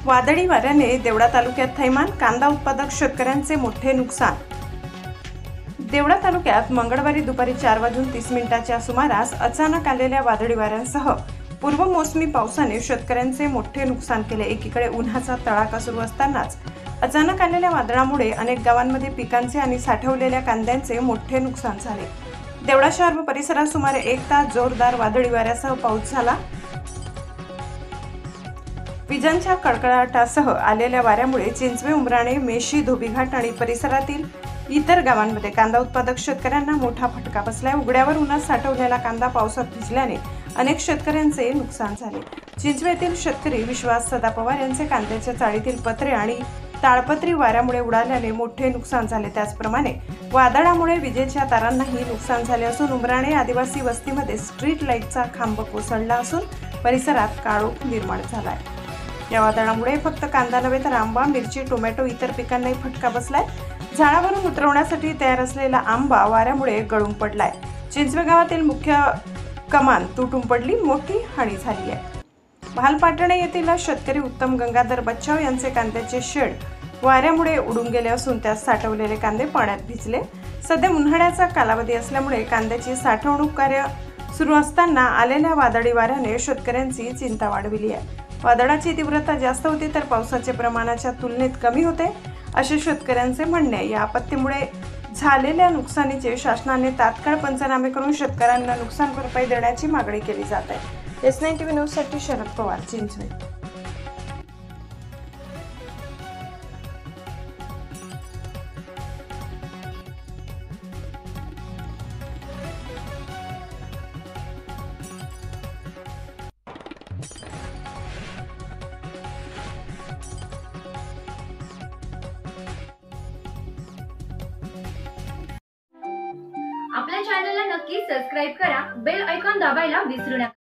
वादळी वाऱ्याने देवळा तालुक्यात थैमान, कांदा उत्पादक शेतकऱ्यांचे मोठे नुकसान। देवळा तालुक्यात मंगळवारी दुपारी 4:30 सुमारास अचानक आलेल्या वादळी वाऱ्यांसह पूर्व मोसमी पावसाने शेतकऱ्यांचे मोठे नुकसान केले। एकीकडे उन्हाचा तडाखा सुरू असतानाच अचानक आलेल्या वादळामुळे अनेक गावांमध्ये पिकांचे आणि साठवलेल्या कांद्यांचे मोठे नुकसान झाले। देवळा शहर व परिसरात सुमारे 1 तास जोरदार वादळी वाऱ्यासह पाऊस झाला। विजांच्या कडकडाटासह आलेल्या वाऱ्यामुळे चिंचवे, उमराणे, मेशी, धोबीघाट आणि परिसरातील इतर गावांमध्ये कांदा उत्पादक शेतकऱ्यांना मोठा फटका बसलाय। उघड्यावर उन्हात साठवलेला कांदा पावसात भिजल्याने अनेक शेतकऱ्यांचे नुकसान झाले। चिंचवे येथील शेतकरी विश्वास सदा पवार यांचे कांद्याच्या चाळीतील पत्रे आणि ताडपत्री वाऱ्यामुळे उडाल्याने मोठे नुकसान झाले। त्याचप्रमाणे वादळामुळे विजेच्या तारांनाही नुकसान झाले असून उमराणे आदिवासी वस्तीमध्ये स्ट्रीट लाईटचा खांब कोसळला असून परिसरात काळोख निर्माण झाला आहे। या वादळामुळे फक्त कांदा नव्हे तर आंबा, मिरची, टोमॅटो इतर पिकांनाही फटका बसलाय। झाडावरून उतरवण्यासाठी तयार असलेला आंबा वाऱ्यामुळे गळून पडलाय। चिंचवे गावातील मुख्य कमान तुटून पडली, मोठी हानी झाली आहे। भालपाटणे येथील शेतकरी उत्तम गंगाधर बच्चाव यांचे कांद्याचे शेड वाऱ्यामुळे उडून गेले असून त्यात साठवलेले कांदे पाण्यात भिजले। सध्या उन्हाळ्याचा कालावधी असल्यामुळे कांद्याची साठवणूक कार्य सुरू असताना आलेल्या वादळी वाऱ्याने शेतकऱ्यांची चिंता वाढविली आहे। वादळाची तीव्रता जास्त होती तर पावसाचे प्रमाणाच्या तुलनेत कमी होते असे शेतकऱ्यांचे म्हणणे आहे। या आपत्तीमुळे झालेल्या नुकसानीचे शासनाने तात्काळ पंचनामे करून शेतकऱ्यांना नुकसान भरपाई देण्याची मागणी केली जात आहे। S9 TV न्यूज साठी शरद पवार, चिंचवे। आपल्या चॅनलला नक्की सबस्क्राइब करा, बेल आयकॉन दाबायला विसरू नका।